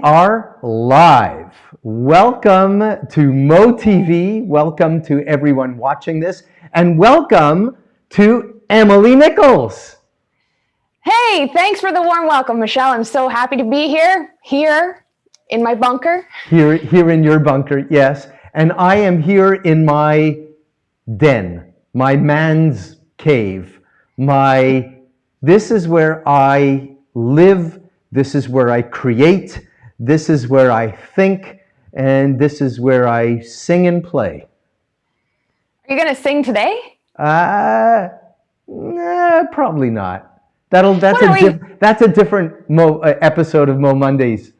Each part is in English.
are live. Welcome to moTV. Welcome to everyone watching this. And welcome to Emily Nichols. Hey, thanks for the warm welcome, Michelle. I'm so happy to be here in my bunker. Here in your bunker, yes. And I am here in my den, my man's cave. This is where I live. This is where I create. This is where I think. And this is where I sing and play. Are you going to sing today? Probably not. That's a different episode of Mo Mondays.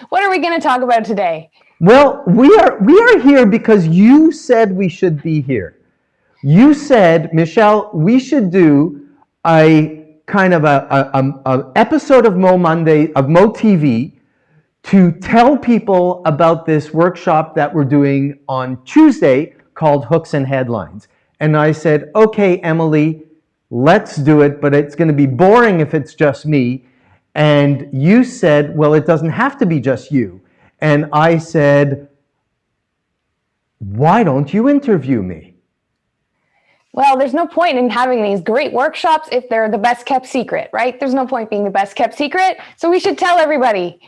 What are we going to talk about today? Well, we are here because you said we should be here. You said, Michelle, we should do a kind of a episode of Mo Monday, of moTV, to tell people about this workshop that we're doing on Tuesday called Hooks and Headlines. And I said, okay, Emily, let's do it, but it's going to be boring if it's just me. And you said, well, it doesn't have to be just you. And I said, why don't you interview me? Well, there's no point in having these great workshops if they're the best kept secret, right? There's no point being the best kept secret. So we should tell everybody.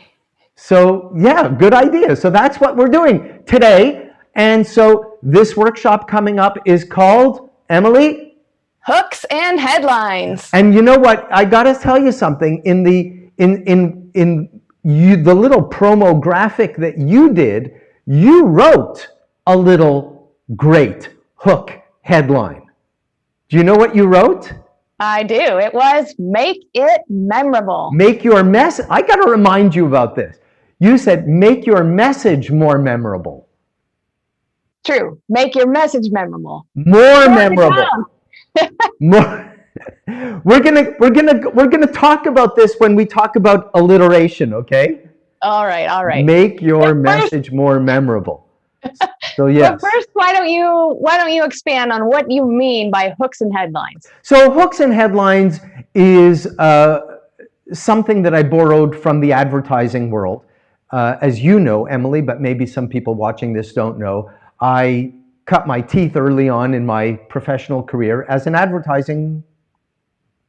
So yeah, good idea. So that's what we're doing today. And so this workshop coming up is called, Emily? Hooks and Headlines. And you know what? I got to tell you something. In the little promo graphic that you did, you wrote a little great hook headline. Do you know what you wrote? I do. It was make it memorable. Make your message. I got to remind you about this. You said make your message more memorable. True. Make your message memorable. More memorable. More. We're gonna talk about this when we talk about alliteration, okay? All right. Make your message more memorable. So yes. But first, why don't you expand on what you mean by hooks and headlines? So hooks and headlines is something that I borrowed from the advertising world. As you know, Emily, but maybe some people watching this don't know, I cut my teeth early on in my professional career as an advertising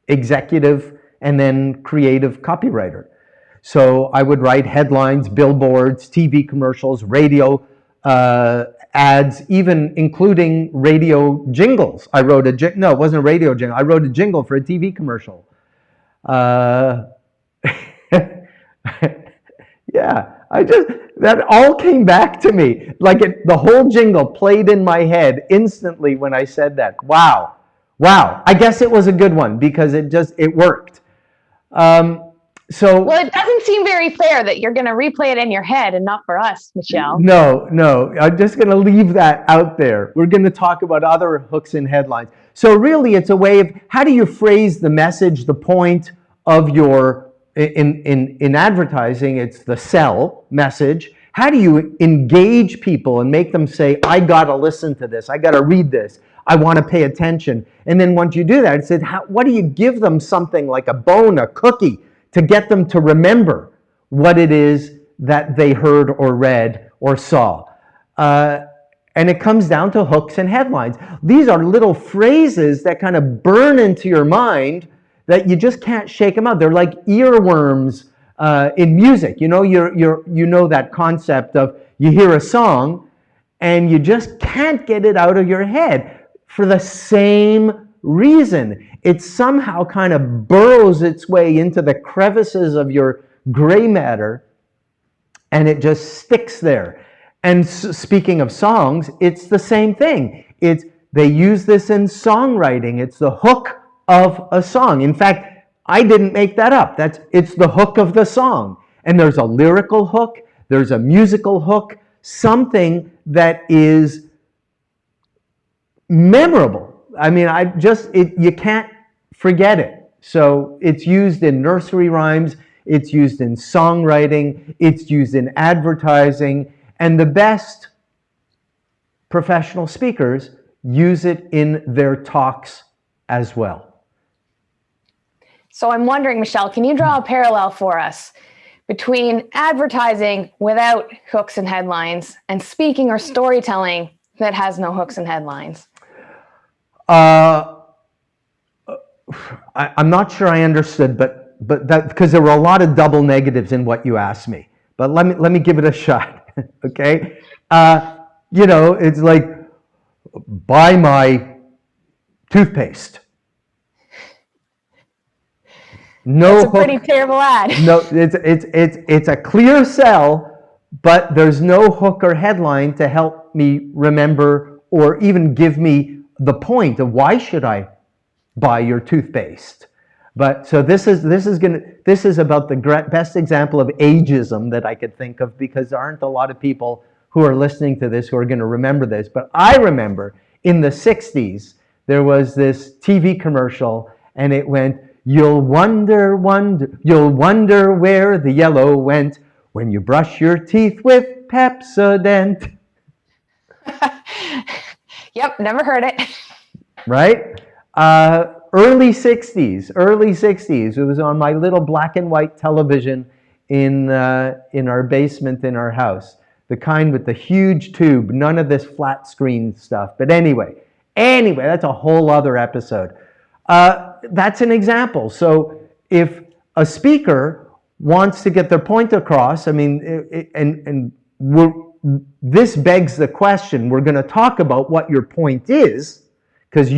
executive and then creative copywriter. So I would write headlines, billboards, TV commercials, radio ads, even including radio jingles. I wrote no, it wasn't a radio jingle. I wrote a jingle for a TV commercial. Yeah, that all came back to me. Like the whole jingle played in my head instantly when I said that. Wow. I guess it was a good one because it worked. Well, it doesn't seem very fair that you're going to replay it in your head and not for us, Michelle. No. I'm just going to leave that out there. We're going to talk about other hooks and headlines. So really, it's a way of how do you phrase the message, the point of your, in advertising, it's the sell message. How do you engage people and make them say, I got to listen to this. I got to read this. I want to pay attention. And then once you do that, it said, what do you give them something like a bone, a cookie, to get them to remember what it is that they heard or read or saw. And it comes down to hooks and headlines. These are little phrases that kind of burn into your mind that you just can't shake them out. They're like earworms in music. You know, you know that concept of you hear a song and you just can't get it out of your head for the same reason. It somehow kind of burrows its way into the crevices of your gray matter and it just sticks there. And speaking of songs, it's the same thing. They use this in songwriting. It's the hook of a song. In fact, I didn't make that up. It's the hook of the song. And there's a lyrical hook, there's a musical hook, something that is memorable. I mean, you can't forget it. So it's used in nursery rhymes, it's used in songwriting, it's used in advertising, and the best professional speakers use it in their talks as well. So I'm wondering, Michelle, can you draw a parallel for us between advertising without hooks and headlines and speaking or storytelling that has no hooks and headlines? I'm not sure I understood, but that, because there were a lot of double negatives in what you asked me. But let me give it a shot. Okay, it's like, buy my toothpaste. No That's a hook. pretty terrible ad. No, it's a clear sell, but there's no hook or headline to help me remember or even give me the point of why should I buy your toothpaste. But so this is about the best example of ageism that I could think of, because there aren't a lot of people who are listening to this who are going to remember this. But I remember in the 60s there was this TV commercial, and it went, you'll wonder where the yellow went when you brush your teeth with Pepsodent. Yep, never heard it. Right? Early 60s. It was on my little black and white television in our basement in our house. The kind with the huge tube, none of this flat screen stuff. But anyway, that's a whole other episode. That's an example. So if a speaker wants to get their point across, I mean, this begs the question. We're going to talk about what your point is, because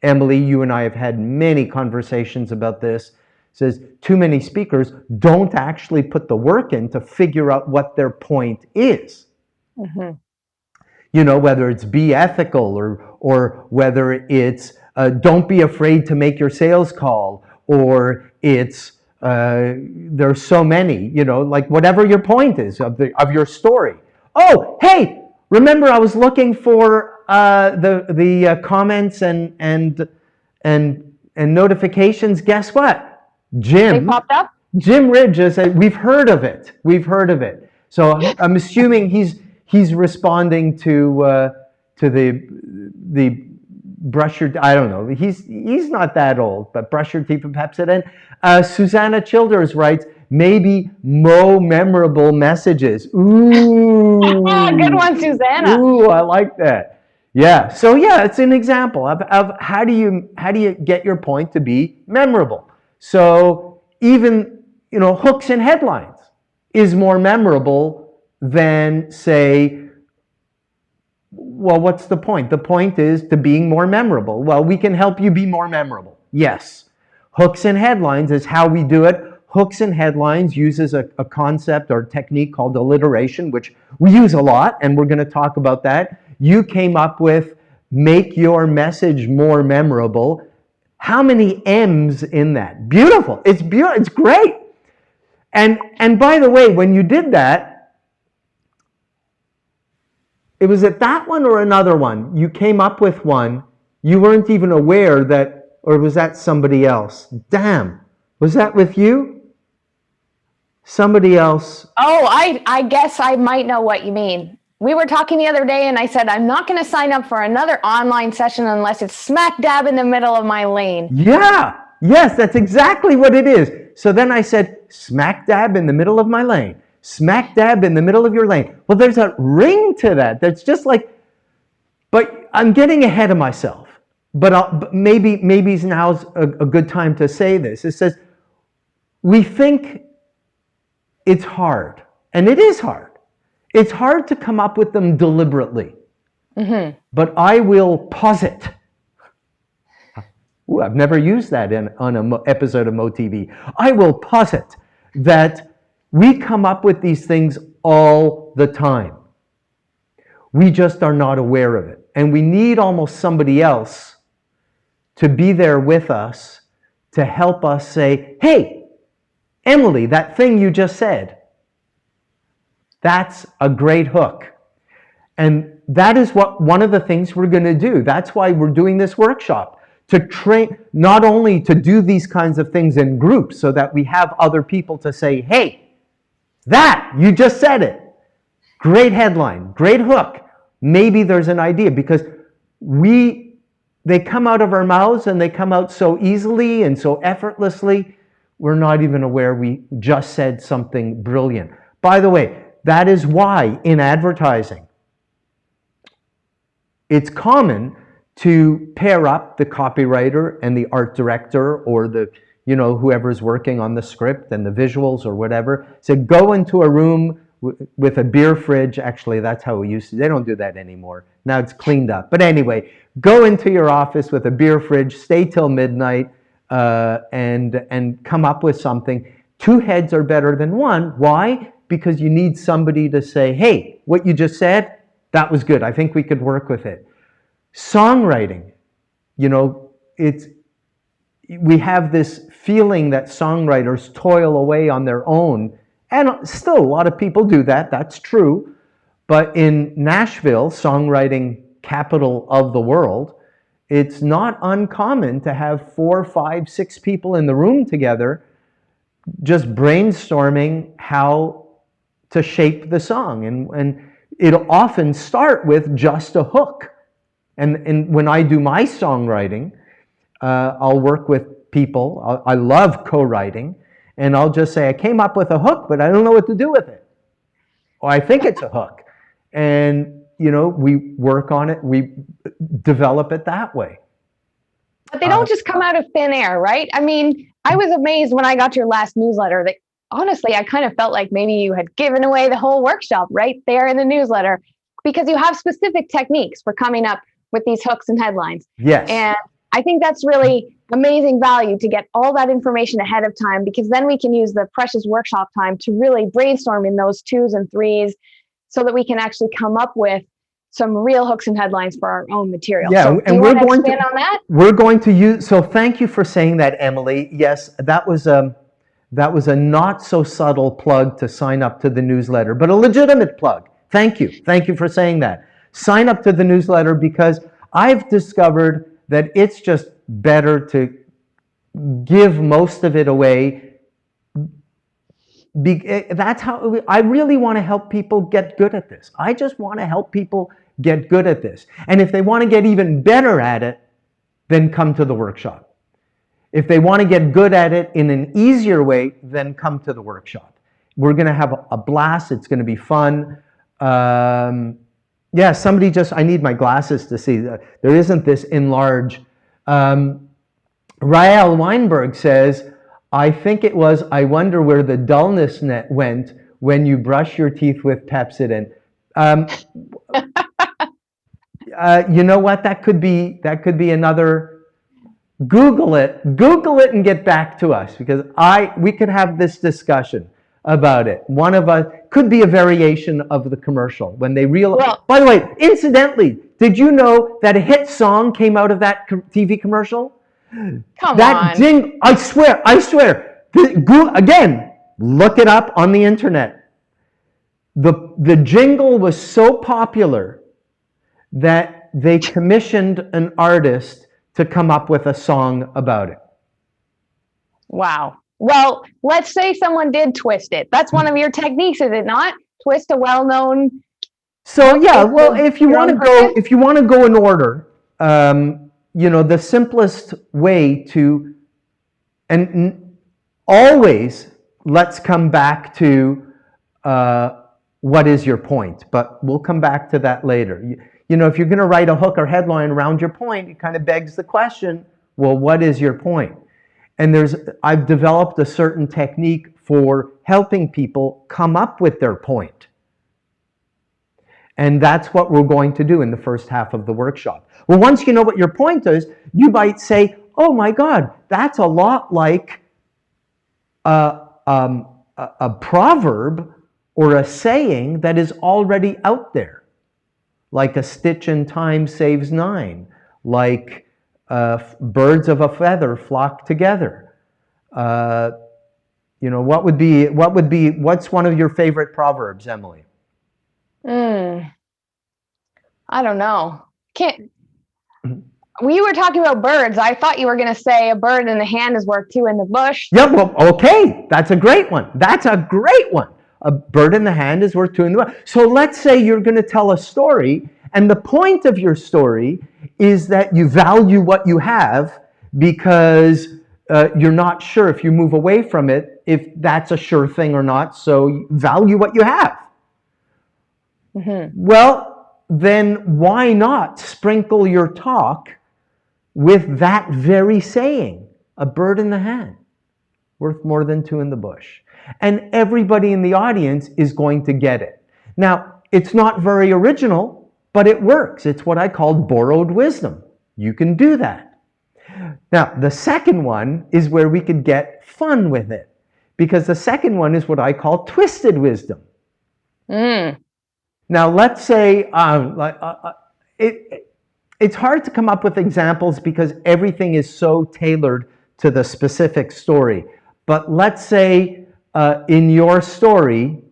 Emily, you and I have had many conversations about this. It says too many speakers don't actually put the work in to figure out what their point is. Mm-hmm. Whether it's be ethical or whether it's don't be afraid to make your sales call, or it's there's so many, like whatever your point is of your story. Oh, hey, remember I was looking for the comments and notifications. Guess what? They popped up? Jim Ridge said, we've heard of it. So I'm assuming he's responding to the brush your, I don't know, he's not that old, but brush your teeth with Pepsodent. Susanna Childers writes, maybe memorable messages. Ooh. Good one, Susanna. Ooh, I like that. Yeah. So yeah, it's an example of how do you get your point to be memorable. So even, hooks and headlines is more memorable than, say, well, what's the point? The point is to being more memorable. Well, we can help you be more memorable. Yes. Hooks and headlines is how we do it. Hooks and headlines uses a concept or technique called alliteration, which we use a lot, and we're going to talk about that. You came up with make your message more memorable. How many M's in that? Beautiful. It's beautiful. It's great. And by the way, when you did that, it was at that one or another one. You came up with one. You weren't even aware that, or was that somebody else? Damn. Was that with you? Somebody else. Oh, I guess I might know what you mean. We were talking the other day and I said, I'm not going to sign up for another online session unless it's smack dab in the middle of my lane. Yeah. Yes, that's exactly what it is. So then I said, smack dab in the middle of my lane. Smack dab in the middle of your lane. Well, there's a ring to that. That's just like, but I'm getting ahead of myself. But maybe now's a good time to say this. It says, we think it's hard, and it is hard. It's hard to come up with them deliberately. Mm-hmm. But I will posit. Ooh, I've never used that on an episode of moTV. I will posit that we come up with these things all the time. We just are not aware of it. And we need almost somebody else to be there with us to help us say, hey, Emily, that thing you just said, that's a great hook. And that is one of the things we're going to do. That's why we're doing this workshop, to train, not only to do these kinds of things in groups so that we have other people to say, hey, that, you just said it. Great headline, great hook. Maybe there's an idea, because they come out of our mouths and they come out so easily and so effortlessly. we're not even aware we just said something brilliant. By the way, that is why in advertising, it's common to pair up the copywriter and the art director or the, whoever's working on the script and the visuals or whatever. So go into a room with a beer fridge. Actually, that's how we used to. They don't do that anymore. Now it's cleaned up. But anyway, go into your office with a beer fridge, stay till midnight, and come up with something. Two heads are better than one. Why? Because you need somebody to say, hey, what you just said, that was good. I think we could work with it. Songwriting, we have this feeling that songwriters toil away on their own, and still a lot of people do that. That's true. But in Nashville, songwriting capital of the world, it's not uncommon to have 4, 5, 6 people in the room together just brainstorming how to shape the song. And it'll often start with just a hook. And when I do my songwriting, I'll work with people. I love co-writing. And I'll just say, I came up with a hook, but I don't know what to do with it. Or I think it's a hook. And, we work on it. We develop it that way. But they don't just come out of thin air, right? I mean, I was amazed when I got your last newsletter that honestly, I kind of felt like maybe you had given away the whole workshop right there in the newsletter, because you have specific techniques for coming up with these hooks and headlines. Yes. And I think that's really amazing value to get all that information ahead of time, because then we can use the precious workshop time to really brainstorm in those 2s and 3s so that we can actually come up with some real hooks and headlines for our own material. Yeah, so and we're going to expand on that. We're going to use. So thank you for saying that, Emily. Yes, that was a not so subtle plug to sign up to the newsletter, but a legitimate plug. Thank you for saying that. Sign up to the newsletter, because I've discovered that it's just better to give most of it away. That's how I really want to help people get good at this. I just want to help people get good at this. And if they want to get even better at it, then come to the workshop. If they want to get good at it in an easier way, then come to the workshop. We're going to have a blast. It's going to be fun. Yeah, somebody just, I need my glasses to see. There isn't this enlarge. Rael Weinberg says, I think it was, I wonder where the dullness net went when you brush your teeth with Pepsodent. You know what? That could be another. Google it and get back to us, because we could have this discussion about it. One of us could be a variation of the commercial when they realize. Well, by the way, incidentally, did you know that a hit song came out of that TV commercial? Come on. I swear. Again, look it up on the internet. The jingle was so popular that they commissioned an artist to come up with a song about it. Wow. Well, let's say someone did twist it. That's one of your techniques, is it not? Twist a well-known. So yeah, well, if you want to go in order, the simplest way to, and always let's come back to what is your point, but we'll come back to that later. If you're going to write a hook or headline around your point, it kind of begs the question, well, what is your point? And I've developed a certain technique for helping people come up with their point. And that's what we're going to do in the first half of the workshop. Well, once you know what your point is, you might say, oh my God, that's a lot like a proverb or a saying that is already out there. Like a stitch in time saves 9, like birds of a feather flock together. What's one of your favorite proverbs, Emily? I don't know. We were talking about birds. I thought you were going to say a bird in the hand is worth 2 in the bush. Yeah, well, okay. That's a great one. A bird in the hand is worth 2 in the bush. So let's say you're going to tell a story, and the point of your story is that you value what you have, because you're not sure if you move away from it, if that's a sure thing or not. So value what you have. Well, then why not sprinkle your talk with that very saying? A bird in the hand, worth more than two in the bush. And everybody in the audience is going to get it. Now, it's not very original, but it works. It's what I call borrowed wisdom. You can do that. Now, the second one is where we could get fun with it, because the second one is what I call twisted wisdom. Now, let's say it's hard to come up with examples because everything is so tailored to the specific story. But let's say in your story,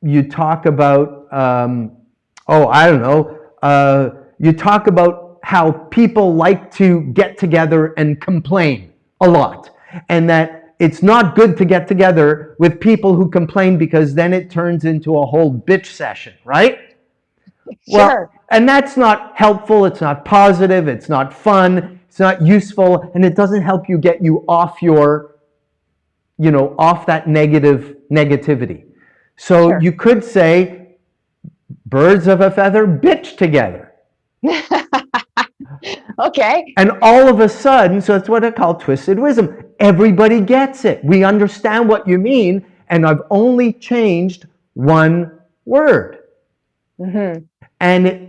you talk about, you talk about how people like to get together and complain a lot, and that it's not good to get together with people who complain because then it turns into a whole bitch session, right? Sure. Well, and that's not helpful, it's not positive, it's not fun, it's not useful, and it doesn't help you get you off your, off that negativity. So Sure. you could say, birds of a feather bitch together. Okay. And all of a sudden, so that's what I call twisted wisdom. Everybody gets it. We understand what you mean, and I've only changed one word. And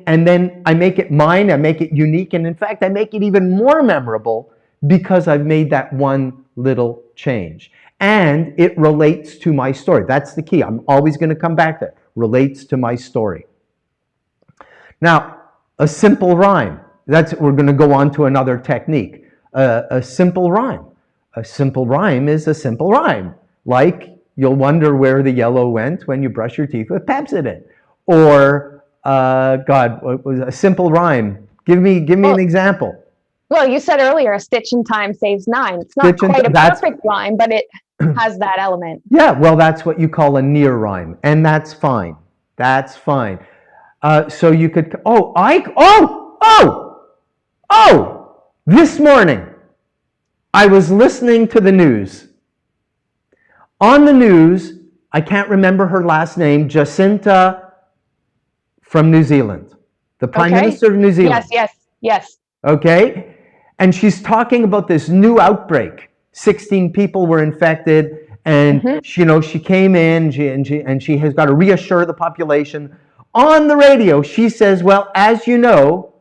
then I make it mine, I make it unique, and in fact, I make it even more memorable because I've made that one little change. And it relates to my story. That's the key. I'm always going to come back to it. Relates to my story. Now, a simple rhyme. We're going to go on to another technique. A simple rhyme. A simple rhyme is a simple rhyme. Like, you'll wonder where the yellow went when you brush your teeth with Pepsodent. Or, what was a simple rhyme? Give me an example. Well, you said earlier, a stitch in time saves nine. It's not quite a perfect rhyme, but it has that element. Yeah, well, that's what you call a near rhyme, and that's fine. That's fine. So you could, this morning, I was listening to the news. On the news, I can't remember her last name, Jacinta from New Zealand, the Prime Minister of New Zealand. Yes. Okay? And she's talking about this new outbreak. 16 people were infected, and she came in, and she has got to reassure the population. On the radio, she says, well, as you know,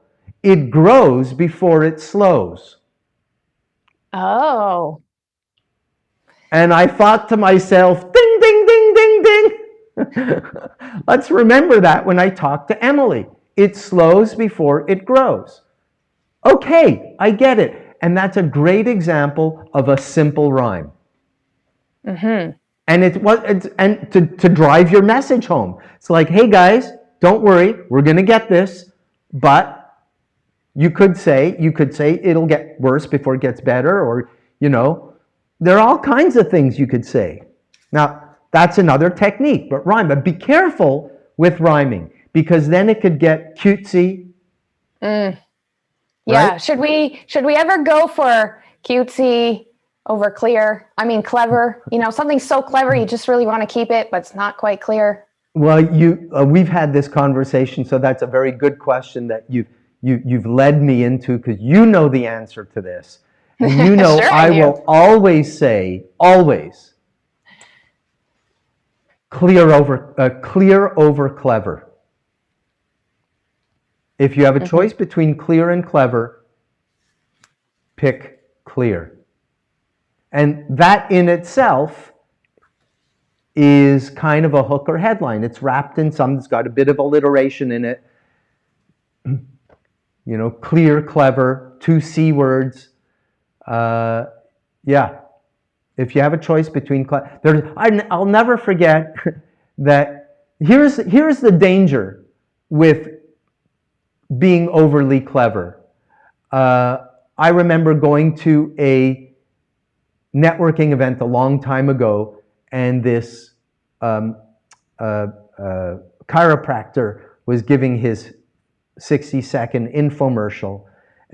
it grows before it slows. Oh. And I thought to myself, ding, ding, ding, ding, ding. Let's remember that when I talk to Emily. It slows before it grows. Okay, I get it. And that's a great example of a simple rhyme. And to drive your message home. It's like, hey guys, don't worry, we're going to get this, but you could say it'll get worse before it gets better, or, there are all kinds of things you could say. Now, that's another technique, but rhyme. But be careful with rhyming, because then it could get cutesy. Yeah. Right? Should we ever go for cutesy over clear? I mean, clever. Something so clever you just really want to keep it, but it's not quite clear. Well, we've had this conversation, so that's a very good question that you've led me into, because you know the answer to this, and Sure I will always say, always, clear over clever. If you have a choice between clear and clever, pick clear. And that in itself is kind of a hook or headline. It's wrapped in something that's got a bit of alliteration in it. Clear, clever, two C words. Yeah. If you have a choice between I'll never forget that here's the danger with being overly clever. I remember going to a networking event a long time ago, and this chiropractor was giving his 60-second infomercial,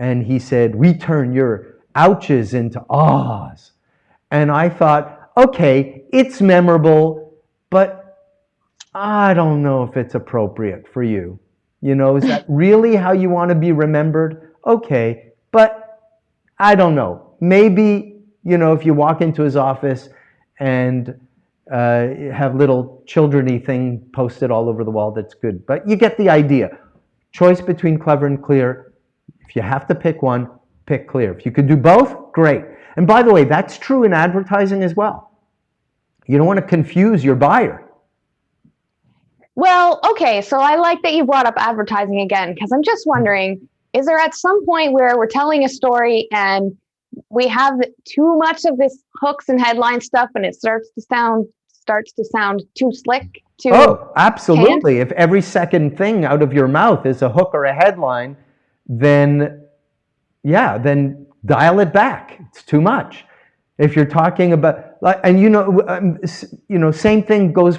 And he said, we turn your ouches into ahs. And I thought, okay, it's memorable, but I don't know if it's appropriate for you. You know, is that really how you want to be remembered? Okay, but I don't know. Maybe, you know, if you walk into his office and have little children-y thing posted all over the wall, that's good. But you get the idea. Choice between clever and clear. If you have to pick one, pick clear. If you could do both, great. And by the way, that's true in advertising as well. You don't want to confuse your buyer. Well, okay, so I like that you brought up advertising again, because I'm just wondering, is there at some point where we're telling a story and we have too much of this hooks and headline stuff and it starts to sound too slick, Oh, absolutely. If every second thing out of your mouth is a hook or a headline, then yeah, then dial it back. It's too much. If you're talking about, and same thing goes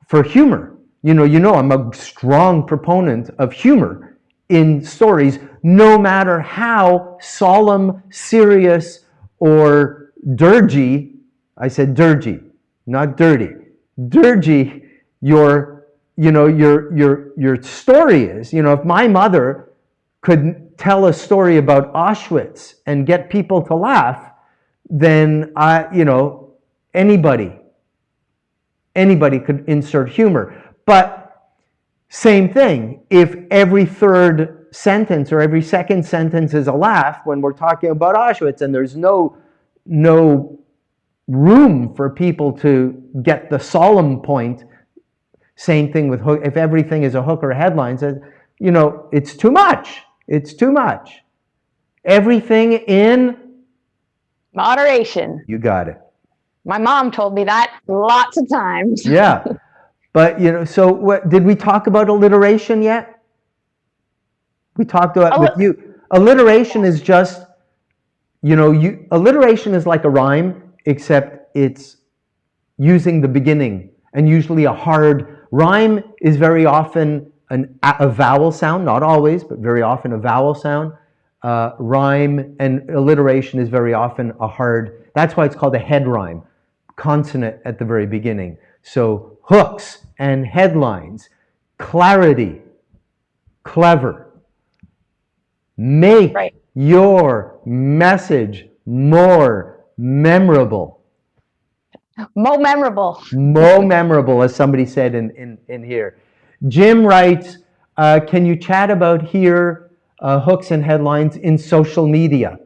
for humor. You know, I'm a strong proponent of humor in stories, no matter how solemn, serious, or dirgy. I said dirgy, not dirty. Dirgy, your story is. You know, if my mother could tell a story about Auschwitz and get people to laugh, then anybody could insert humor. But same thing, if every third sentence or every second sentence is a laugh when we're talking about Auschwitz and there's no room for people to get the solemn point, same thing with hook. If everything is a hook or a headline, it's too much. It's too much. Everything in moderation. You got it. My mom told me that lots of times. Yeah. But, so what, did we talk about alliteration yet? We talked about with you. Alliteration is just, alliteration is like a rhyme, except it's using the beginning, and usually a hard rhyme is very often a vowel sound, not always, but very often a vowel sound. Rhyme and alliteration is very often a hard, that's why it's called a head rhyme, consonant at the very beginning. So hooks and headlines, clarity, clever. Make your message more memorable. More memorable. More memorable, as somebody said in here. Jim writes, can you chat about here hooks and headlines in social media?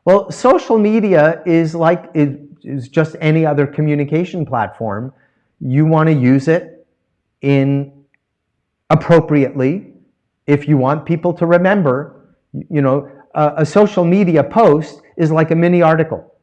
Well, social media is just any other communication platform. You want to use it appropriately. If you want people to remember, a social media post is like a mini article.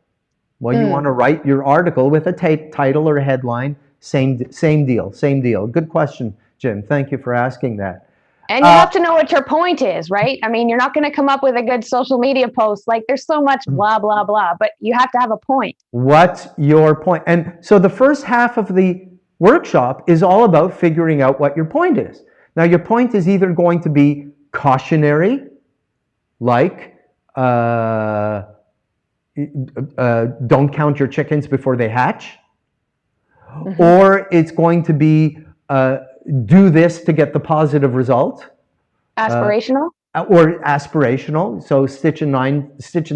Well, you want to write your article with a title or a headline. Same deal. Good question, Jim. Thank you for asking that. And you have to know what your point is, right? I mean, you're not going to come up with a good social media post. Like, there's so much blah, blah, blah, but you have to have a point. What's your point? And so the first half of the workshop is all about figuring out what your point is. Now, your point is either going to be cautionary, like, don't count your chickens before they hatch, or it's going to be do this to get the positive result. Aspirational? Or aspirational. So stitch in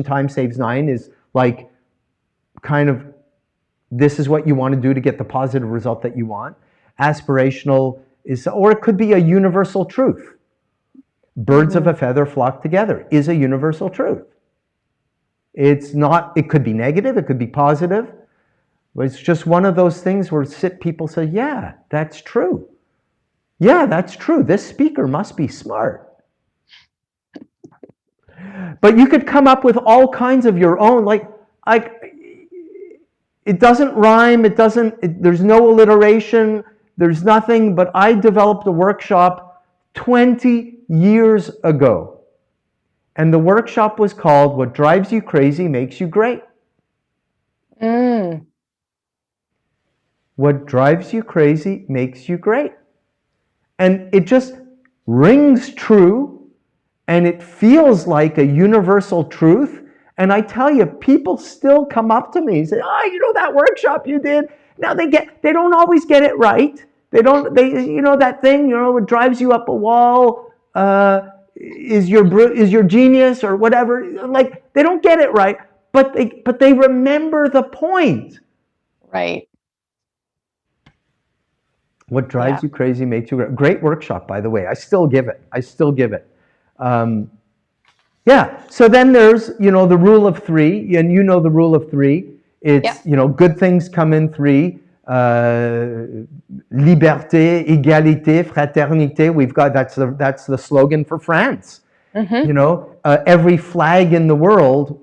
time saves 9 is like kind of this is what you want to do to get the positive result that you want. Aspirational is, or it could be a universal truth. Birds of a feather flock together is a universal truth. It's not, it could be negative, it could be positive, but it's just one of those things where people say, yeah, that's true. Yeah, that's true. This speaker must be smart. But you could come up with all kinds of your own, like it doesn't rhyme, there's no alliteration, there's nothing, but I developed a workshop 20 years ago. And the workshop was called What Drives You Crazy Makes You Great. What drives you crazy makes you great. And it just rings true. and it feels like a universal truth. And I tell you, people still come up to me and say, "Oh, you know that workshop you did." Now they don't always get it right. You know that thing, it drives you up a wall. Is your genius or whatever? Like they don't get it right, but they remember the point. Right. What drives you crazy makes you great workshop, by the way. I still give it. So then there's, the rule of three, and the rule of three. It's, good things come in three. Liberté, égalité, fraternité. We've got, that's the slogan for France. Every flag in the world,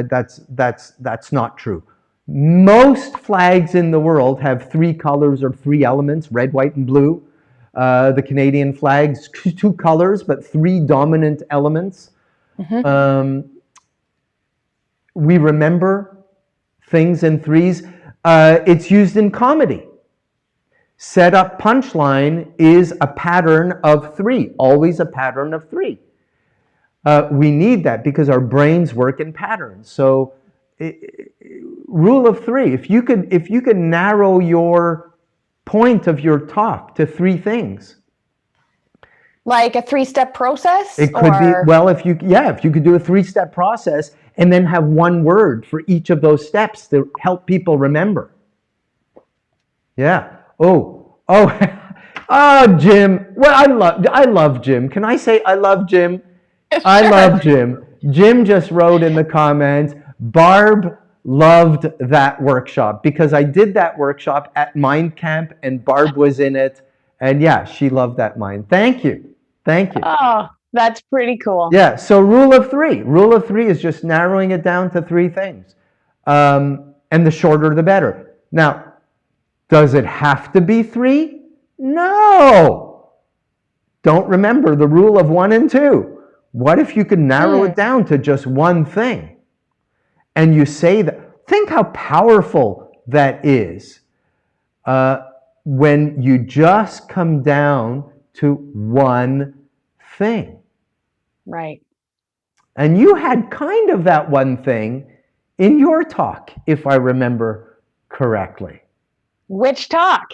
that's not true. Most flags in the world have three colors or three elements, red, white, and blue. The Canadian flag's two colors, but three dominant elements. We remember things in threes. It's used in comedy. Set up punchline is a pattern of three, always a pattern of three. We need that because our brains work in patterns. So rule of three, if you could narrow your point of your talk to three things. Like a 3-step process? It could be, well, if you could do a 3-step process and then have one word for each of those steps to help people remember. Yeah. Oh, Jim. Well, I love Jim. Can I say I love Jim? Sure. I love Jim. Jim just wrote in the comments, Barb loved that workshop because I did that workshop at Mind Camp and Barb was in it. And yeah, she loved that mind. Thank you. Oh, that's pretty cool. Yeah, so rule of three. Rule of three is just narrowing it down to three things. And the shorter, the better. Now, does it have to be three? No. Don't remember the rule of 1 and 2. What if you could narrow it down to just one thing? And you say that. Think how powerful that is when you just come down to one thing. Right. And you had kind of that one thing in your talk, if I remember correctly. Which talk?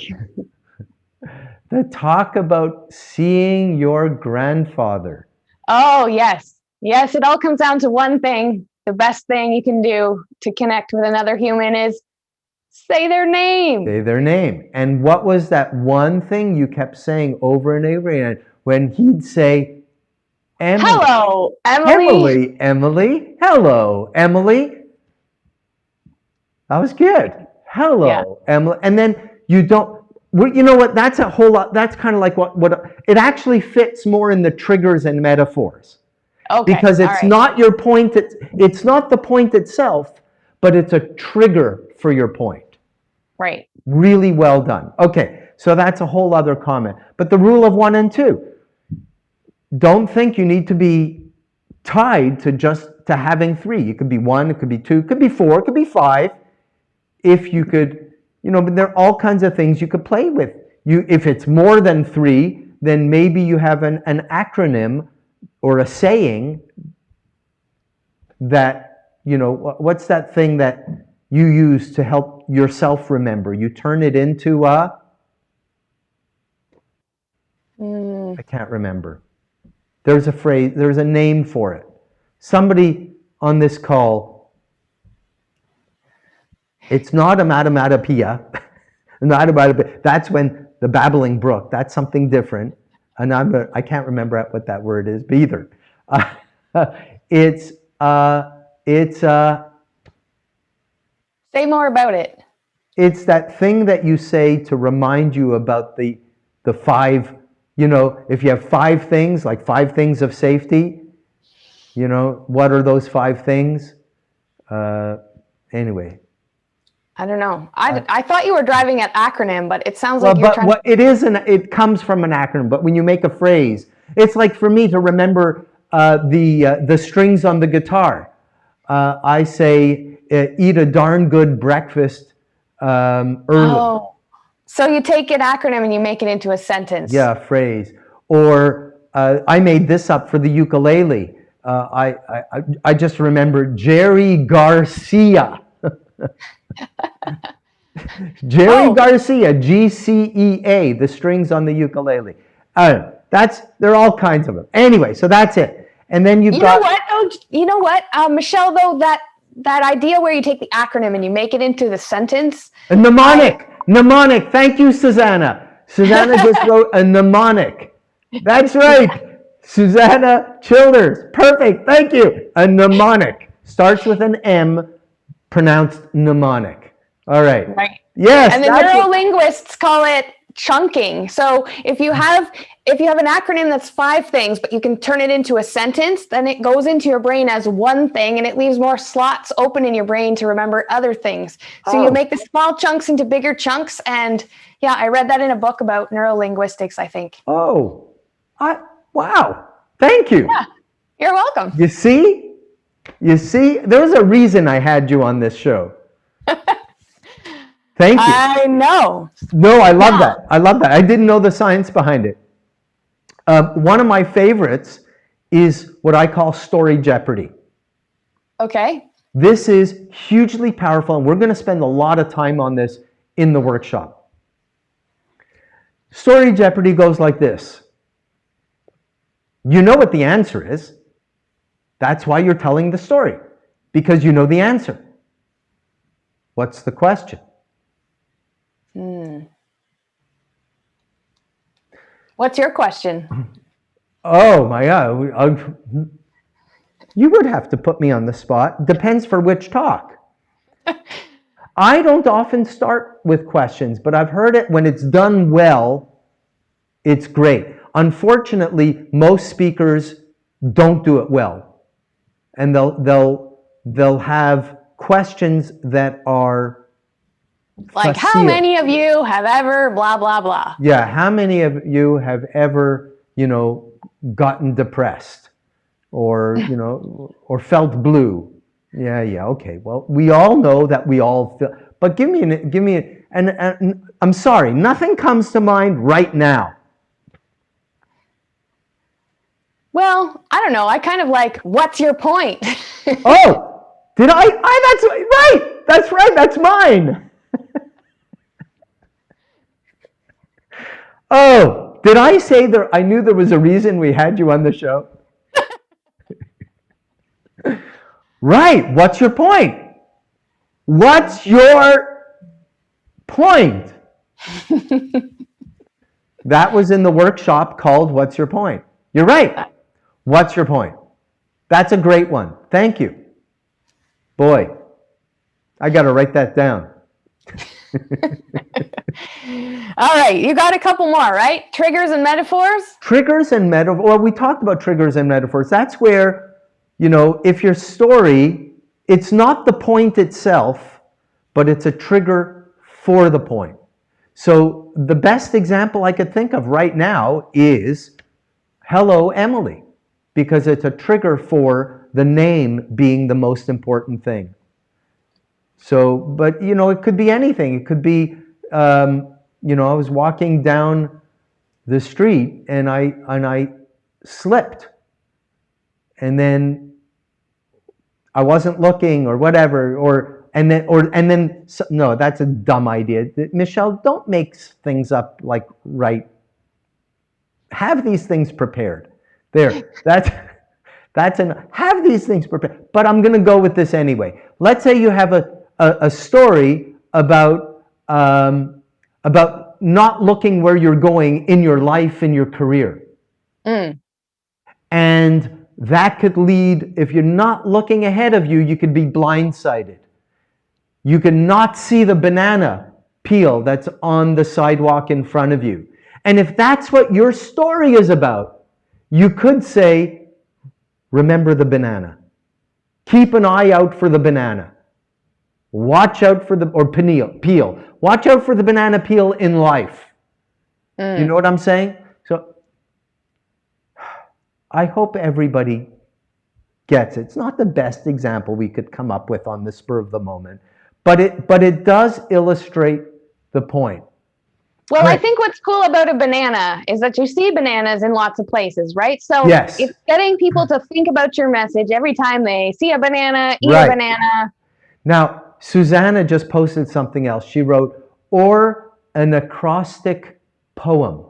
The talk about seeing your grandfather. Oh, yes. Yes, it all comes down to one thing. The best thing you can do to connect with another human is say their name. Say their name. And what was that one thing you kept saying over and over again when he'd say, Emily. Hello, Emily. Emily. Hello, Emily. That was good. Hello, Emily. And then you don't, you know what, that's a whole lot, that's kind of like what it actually fits more in the triggers and metaphors. Okay. Because it's not your point, it's not the point itself, but it's a trigger for your point. Right. Really well done. Okay, so that's a whole other comment. But the rule of 1 and 2, don't think you need to be tied to having 3. You could be 1, it could be 2, it could be 4, it could be 5. If you could, but there are all kinds of things you could play with. If it's more than 3, then maybe you have an acronym or a saying that, what's that thing that you use to help yourself remember? You turn it into a... I can't remember. There's a phrase, there's a name for it. Somebody on this call, it's not a mathematopoeia. That's when the babbling brook, that's something different. And I can't remember what that word is either. Say more about it. It's that thing that you say to remind you about the 5, if you have 5 things, like 5 things of safety, what are those 5 things? Anyway. I don't know. I thought you were driving at acronym, but it sounds like you're trying to... It comes from an acronym, but when you make a phrase, it's like for me to remember the strings on the guitar. I say, eat a darn good breakfast early. Oh, so you take an acronym and you make it into a sentence. Yeah, a phrase. Or I made this up for the ukulele. I just remembered Jerry Garcia. Jerry Garcia, GCEA, the strings on the ukulele. There are all kinds of them. Anyway, so that's it. And then you've got. You know what, Michelle, though, that idea where you take the acronym and you make it into the sentence. A mnemonic. Mnemonic. Thank you, Susanna. Susanna just wrote a mnemonic. That's right. Susanna Childers. Perfect. Thank you. A mnemonic. Starts with an M, pronounced mnemonic. All right. Right. Yes. And the neurolinguists call it chunking. So if you have an acronym that's 5 things, but you can turn it into a sentence, then it goes into your brain as one thing, and it leaves more slots open in your brain to remember other things. So you make the small chunks into bigger chunks. And yeah, I read that in a book about neurolinguistics, I think. Oh, wow. Thank you. Yeah, you're welcome. You see, there's a reason I had you on this show. Thank you. I know. No, I love that. I love that. I didn't know the science behind it. One of my favorites is what I call story jeopardy. Okay. This is hugely powerful, and we're going to spend a lot of time on this in the workshop. Story jeopardy goes like this. You know what the answer is. That's why you're telling the story, because you know the answer. What's the question? What's your question? Oh my God. You would have to put me on the spot. Depends for which talk. I don't often start with questions, but I've heard it when it's done well, it's great. Unfortunately, most speakers don't do it well. And they'll have questions that are like, facile. how many of you have ever blah, blah, blah? Yeah, how many of you have ever, gotten depressed or, or felt blue? Yeah, okay. Well, we all know that we all feel, but give me, and I'm sorry, nothing comes to mind right now. Well, I don't know. I kind of like, what's your point? Oh, did I? That's right. That's right. That's mine. Oh, did I say that I knew there was a reason we had you on the show? Right. What's your point? What's your point? That was in the workshop called What's Your Point? You're right. What's your point? That's a great one. Thank you. Boy, I got to write that down. All right, you got a couple more, right? Triggers and metaphors? Triggers and metaphors. Well, we talked about triggers and metaphors. That's where, if your story, it's not the point itself, but it's a trigger for the point. So the best example I could think of right now is Hello, Emily, because it's a trigger for the name being the most important thing. So, but it could be anything. It could be, I was walking down the street and I slipped, and then I wasn't looking or whatever, no, that's a dumb idea. Michelle, don't make things up like right. Have these things prepared. There, have these things prepared. But I'm going to go with this anyway. Let's say you have a story about not looking where you're going in your life, in your career. And that could lead, if you're not looking ahead of you, you could be blindsided. You can not see the banana peel that's on the sidewalk in front of you. And if that's what your story is about, you could say, remember the banana. Keep an eye out for the banana. Watch out for peel. Watch out for the banana peel in life. You know what I'm saying? So I hope everybody gets it. It's not the best example we could come up with on the spur of the moment, but it does illustrate the point. Well, I Right. think what's cool about a banana is that you see bananas in lots of places, right? So Yes. it's getting people to think about your message every time they see a banana, eat a Right. banana. Now, Susanna just posted something else. She wrote, or an acrostic poem.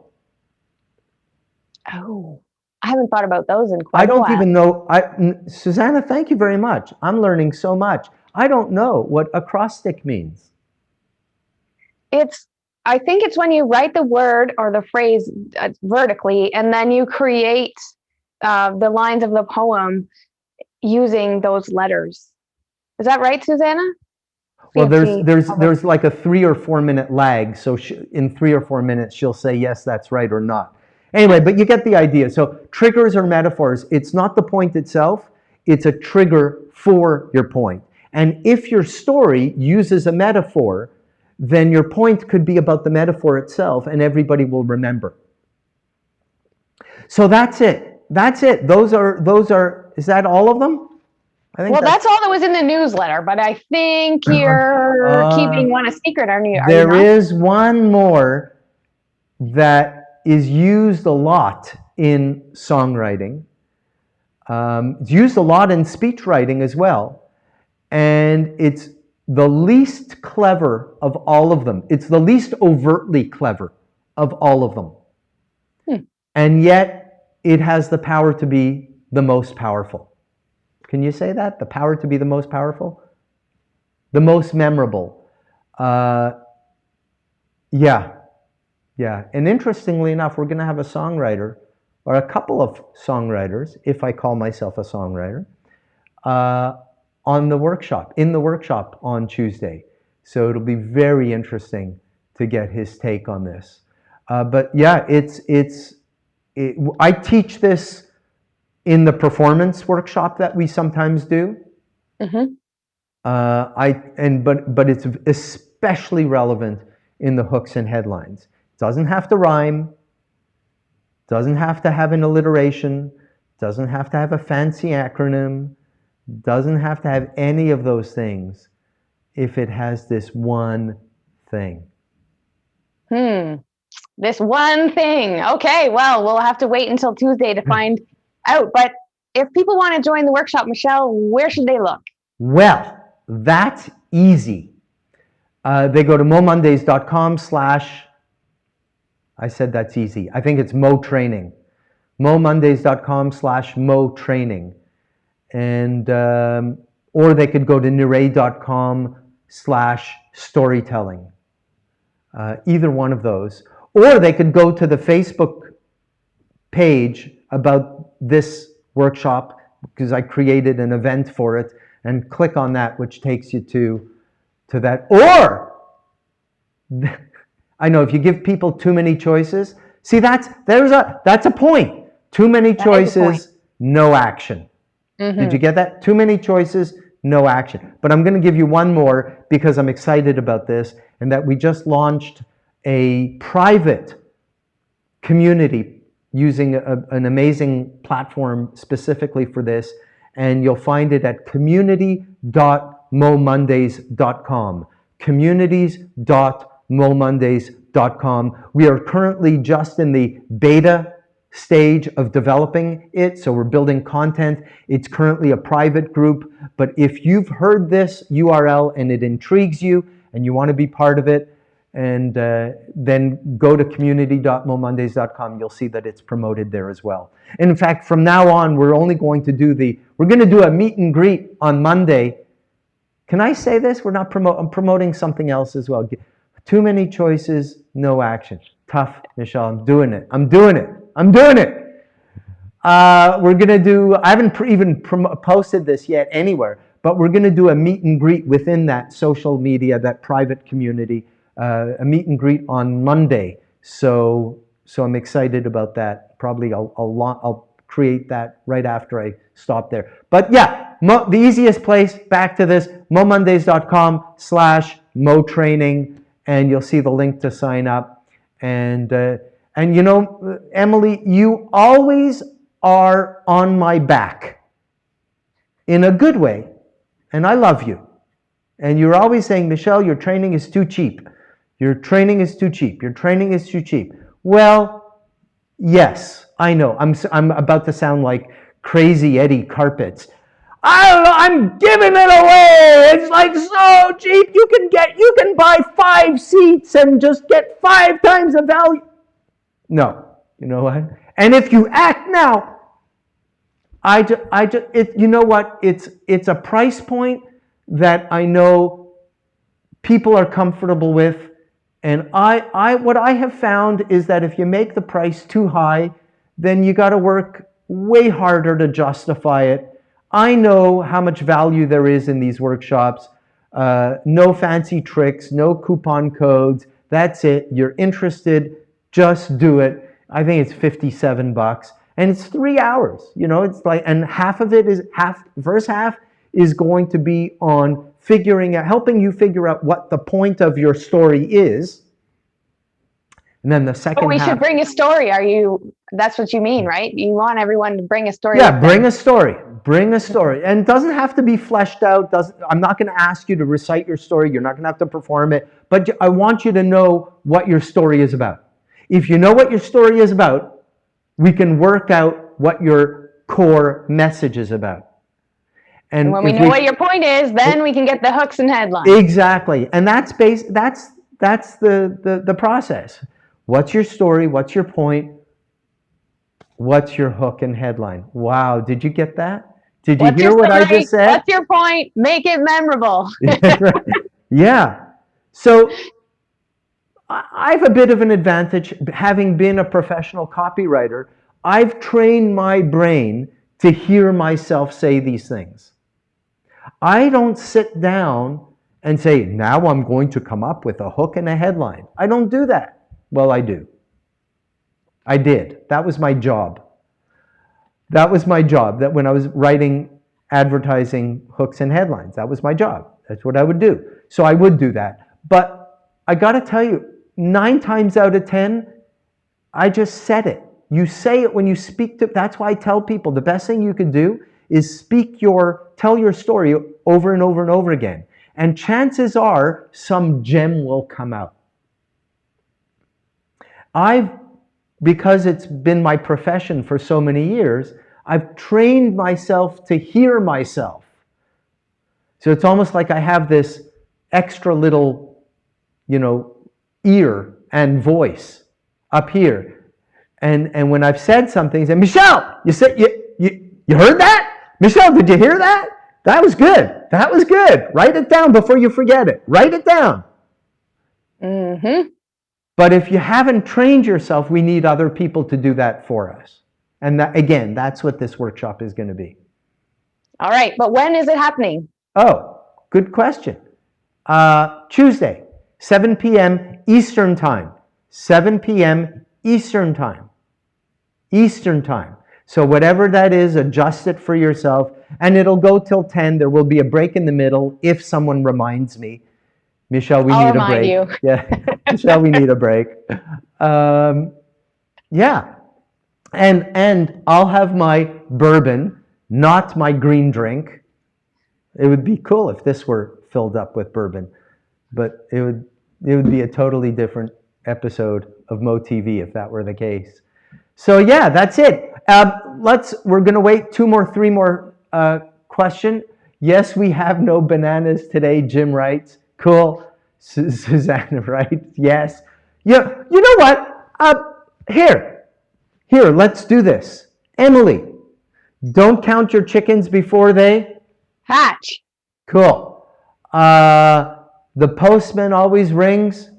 Oh, I haven't thought about those in I quite a don't while. even know. Susanna, thank you very much. I'm learning so much. I don't know what acrostic means. It's, I think it's when you write the word or the phrase vertically, and then you create the lines of the poem using those letters. Is that right, Susanna? See Well, if she. there's like a 3 or 4 minute lag. So in 3 or 4 minutes, she'll say yes, that's right or not. Anyway, but you get the idea. So triggers or metaphors. It's not the point itself. It's a trigger for your point. And if your story uses a metaphor, then your point could be about the metaphor itself, and everybody will remember. So that's it. That's it. Those are. Is that all of them? I think Well, that's all that was in the newsletter, but I think you're keeping one a secret, aren't you? Are you There not? is one more that is used a lot in songwriting. It's used a lot in speech writing as well. And it's the least clever of all of them. It's the least overtly clever of all of them. And yet it has the power to be the most powerful. Can you say that? The power to be the most powerful? The most memorable. Yeah. And interestingly enough, we're going to have a songwriter, or a couple of songwriters, if I call myself a songwriter, in the workshop on Tuesday. So it'll be very interesting to get his take on this. But yeah, I teach this in the performance workshop that we sometimes do. Mm-hmm. But it's especially relevant in the hooks and headlines. It doesn't have to rhyme, doesn't have to have an alliteration, doesn't have to have a fancy acronym, doesn't have to have any of those things if it has this one thing. This one thing. Okay, well, we'll have to wait until Tuesday to find out. But if people want to join the workshop, Michelle, where should they look? Well, that's easy. They go to momondays.com/ I said that's easy. I think it's motraining. momondays.com/ motraining. And or they could go to neray.com/ storytelling. Either one of those. Or they could go to the Facebook page about this workshop, because I created an event for it, and click on that, which takes you to that. Or I know if you give people too many choices, see that's a point. Too many choices, no action. Mm-hmm. Did you get that? Too many choices, no action. But I'm going to give you one more because I'm excited about this, and that we just launched a private community using an amazing platform specifically for this, and you'll find it at community.momondays.com. communities.momondays.com. We are currently just in the beta stage of developing it, so we're building content. It's currently a private group, but if you've heard this URL and it intrigues you and you want to be part of it, and then go to community.momondays.com. You'll see that it's promoted there as well. And in fact, from now on, we're going to do a meet and greet on Monday. Can I say this? I'm promoting something else as well. Too many choices, no action. Tough, Michelle. I'm doing it. We're going to do, I haven't even posted this yet anywhere, but we're going to do a meet and greet within that social media, that private community, a meet and greet on Monday. So I'm excited about that. Probably I'll create that right after I stop there. But yeah, the easiest place, back to this, momondays.com/ motraining, and you'll see the link to sign up. And you know, Emily, you always are on my back in a good way, and I love you. And you're always saying, Michelle, your training is too cheap. Your training is too cheap. Your training is too cheap. Well, yes, I know. I'm about to sound like crazy Eddie Carpets. I don't know, I'm giving it away. It's like so cheap. You can buy 5 seats and just get 5 times the value. No, you know what? And if you act now, you know what? It's a price point that I know people are comfortable with. And what I have found is that if you make the price too high, then you got to work way harder to justify it. I know how much value there is in these workshops. No fancy tricks, no coupon codes. That's it. You're interested, just do it. I think it's $57, and it's 3 hours. You know, it's like, and half of it is first half is going to be on helping you figure out what the point of your story is. And then the second half. We should bring a story. That's what you mean, right? You want everyone to bring a story. Yeah, bring a story. Bring a story. And it doesn't have to be fleshed out. I'm not going to ask you to recite your story. You're not going to have to perform it. But I want you to know what your story is about. If you know what your story is about, we can work out what your core message is about. And when we know what your point is, then we can get the hooks and headlines. Exactly. And that's the process. What's your story? What's your point? What's your hook and headline? Wow, did you get that? Did you hear what I just said? What's your point? Make it memorable. Yeah. So I have a bit of an advantage having been a professional copywriter. I've trained my brain to hear myself say these things. I don't sit down and say, now I'm going to come up with a hook and a headline. I don't do that. Well, I do. I did. That was my job. That was my job. That when I was writing advertising hooks and headlines, that was my job. That's what I would do. So I would do that. But I got to tell you, 9 times out of 10, I just said it. You say it when you speak to. That's why I tell people the best thing you can do is tell your story over and over and over again. And chances are some gem will come out. Because it's been my profession for so many years, I've trained myself to hear myself. So it's almost like I have this extra little, ear and voice up here. And when I've said something, I say, Michel, you heard that? Michel, did you hear that? That was good. That was good. Write it down before you forget it. Write it down. Mm-hmm. But if you haven't trained yourself, we need other people to do that for us. And again, that's what this workshop is going to be. All right. But when is it happening? Oh, good question. Tuesday, 7 p.m. Eastern Time. 7 p.m. Eastern Time. Eastern Time. So whatever that is, adjust it for yourself. And it'll go till 10. There will be a break in the middle if someone reminds me. Michel, we need a break. You. Yeah, Michel, we need a break. Yeah, and I'll have my bourbon, not my green drink. It would be cool if this were filled up with bourbon, but it would be a totally different episode of moTV if that were the case. So yeah, that's it. We're gonna wait 3 more question. Yes, we have no bananas today. Jim writes. Cool. Susanna, right? Yes. Yeah. You know what? Here, let's do this. Emily, don't count your chickens before they hatch. Cool. The postman always rings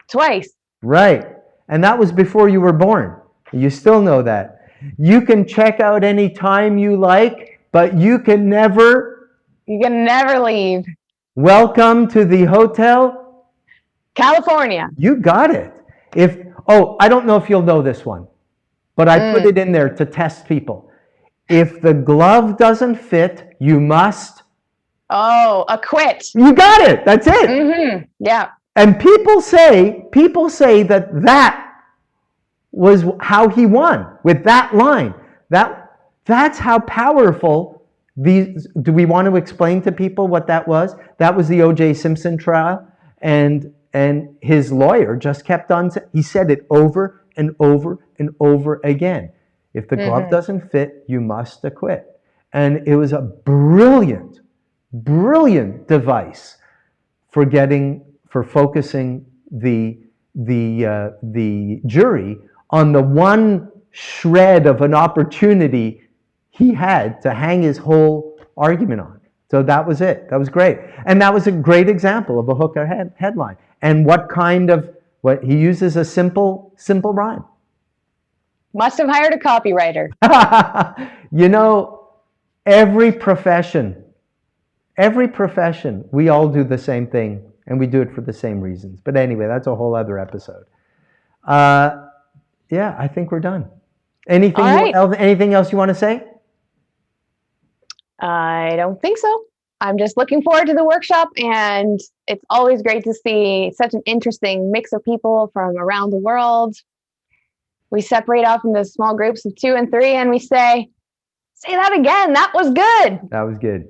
twice. Right. And that was before you were born. You still know that. You can check out any time you like, but you can never leave. Welcome to the Hotel California. You got it. I don't know if you'll know this one, but I put it in there to test people. If the glove doesn't fit, you must acquit. You got it. That's it. Mm-hmm. Yeah. And people say that was how he won with that line. That's how powerful these. Do we want to explain to people what that was? That was the O.J. Simpson trial, and And his lawyer just kept on, he said it over and over and over again. If the glove doesn't fit, you must acquit. And it was a brilliant, brilliant device for focusing the jury on the one shred of an opportunity he had to hang his whole argument on. So that was it. That was great. And that was a great example of a hook or headline. And what he uses a simple rhyme. Must have hired a copywriter. You know, every profession, we all do the same thing, and we do it for the same reasons. But anyway, that's a whole other episode. Yeah, I think we're done. Anything else you want to say? I don't think so. I'm just looking forward to the workshop, and it's always great to see such an interesting mix of people from around the world. We separate off into small groups of 2 and 3, and we say that again. That was good. That was good.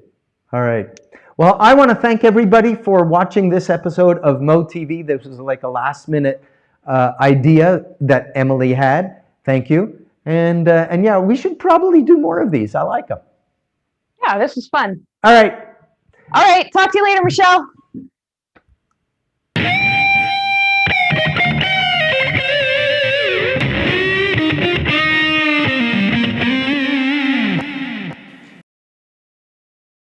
All right. Well, I want to thank everybody for watching this episode of moTV. This was like a last-minute idea that Emily had. Thank you. And yeah, we should probably do more of these. I like them. Yeah, this was fun. All right. All right. Talk to you later, Michelle.